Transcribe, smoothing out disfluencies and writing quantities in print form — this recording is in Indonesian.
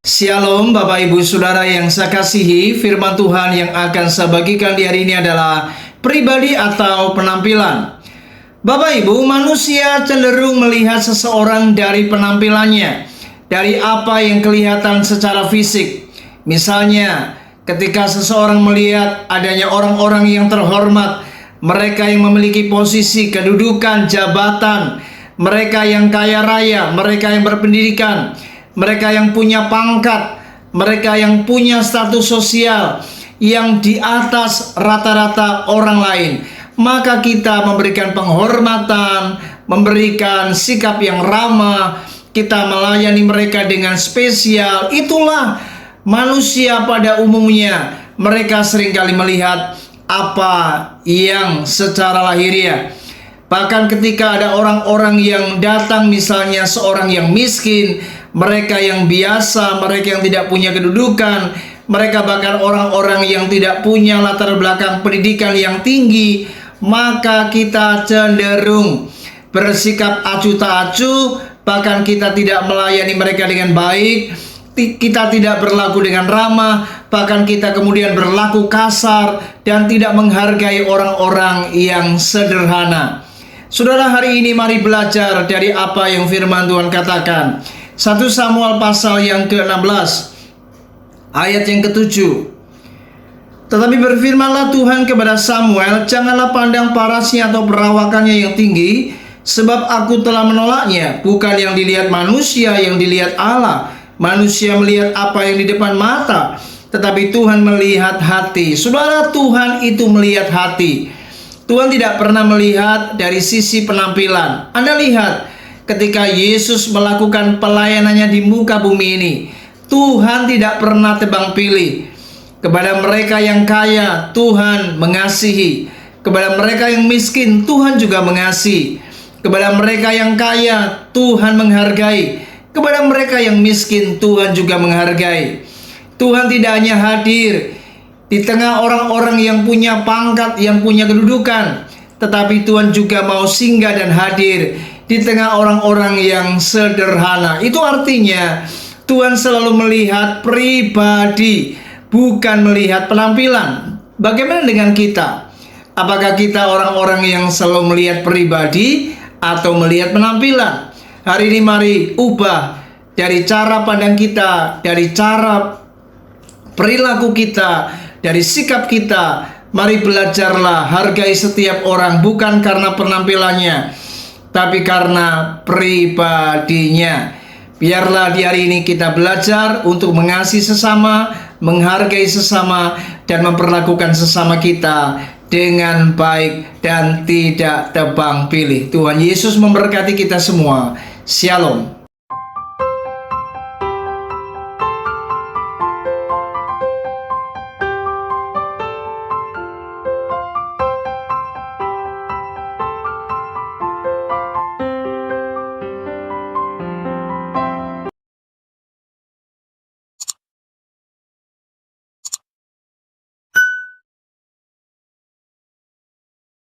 Shalom Bapak Ibu Saudara yang saya kasihi, firman Tuhan yang akan saya bagikan di hari ini adalah pribadi atau penampilan. Bapak Ibu, manusia cenderung melihat seseorang dari penampilannya, dari apa yang kelihatan secara fisik. Misalnya, ketika seseorang melihat adanya orang-orang yang terhormat, mereka yang memiliki posisi, kedudukan, jabatan, mereka yang kaya raya, mereka yang berpendidikan, mereka yang punya pangkat, mereka yang punya status sosial yang di atas rata-rata orang lain, maka kita memberikan penghormatan, memberikan sikap yang ramah, kita melayani mereka dengan spesial. Itulah manusia pada umumnya. Mereka seringkali melihat apa yang secara lahiriah. Bahkan ketika ada orang-orang yang datang, misalnya seorang yang miskin, mereka yang biasa, mereka yang tidak punya kedudukan, mereka bahkan orang-orang yang tidak punya latar belakang pendidikan yang tinggi, maka kita cenderung bersikap acuh tak acuh, bahkan kita tidak melayani mereka dengan baik, kita tidak berlaku dengan ramah, bahkan kita kemudian berlaku kasar dan tidak menghargai orang-orang yang sederhana. Saudara, hari ini mari belajar dari apa yang firman Tuhan katakan. 1 Samuel pasal yang ke-16 ayat yang ke-7. Tetapi berfirmanlah Tuhan kepada Samuel, janganlah pandang parasnya atau perawakannya yang tinggi, sebab aku telah menolaknya. Bukan yang dilihat manusia, yang dilihat Allah. Manusia melihat apa yang di depan mata, tetapi Tuhan melihat hati. Saudara, Tuhan itu melihat hati. Tuhan tidak pernah melihat dari sisi penampilan. Anda lihat ketika Yesus melakukan pelayanannya di muka bumi ini, Tuhan tidak pernah tebang pilih. Kepada mereka yang kaya, Tuhan mengasihi. Kepada mereka yang miskin, Tuhan juga mengasihi. Kepada mereka yang kaya, Tuhan menghargai. Kepada mereka yang miskin, Tuhan juga menghargai. Tuhan tidak hanya hadir di tengah orang-orang yang punya pangkat, yang punya kedudukan, tetapi Tuhan juga mau singgah dan hadir di tengah orang-orang yang sederhana. Itu artinya Tuhan selalu melihat pribadi, bukan melihat penampilan. Bagaimana dengan kita? Apakah kita orang-orang yang selalu melihat pribadi atau melihat penampilan? Hari ini mari ubah dari cara pandang kita, dari cara perilaku kita, dari sikap kita. Mari belajarlah hargai setiap orang, bukan karena penampilannya, tapi karena pribadinya. Biarlah di hari ini kita belajar untuk mengasihi sesama, menghargai sesama, dan memperlakukan sesama kita dengan baik dan tidak tebang pilih. Tuhan Yesus memberkati kita semua. Shalom.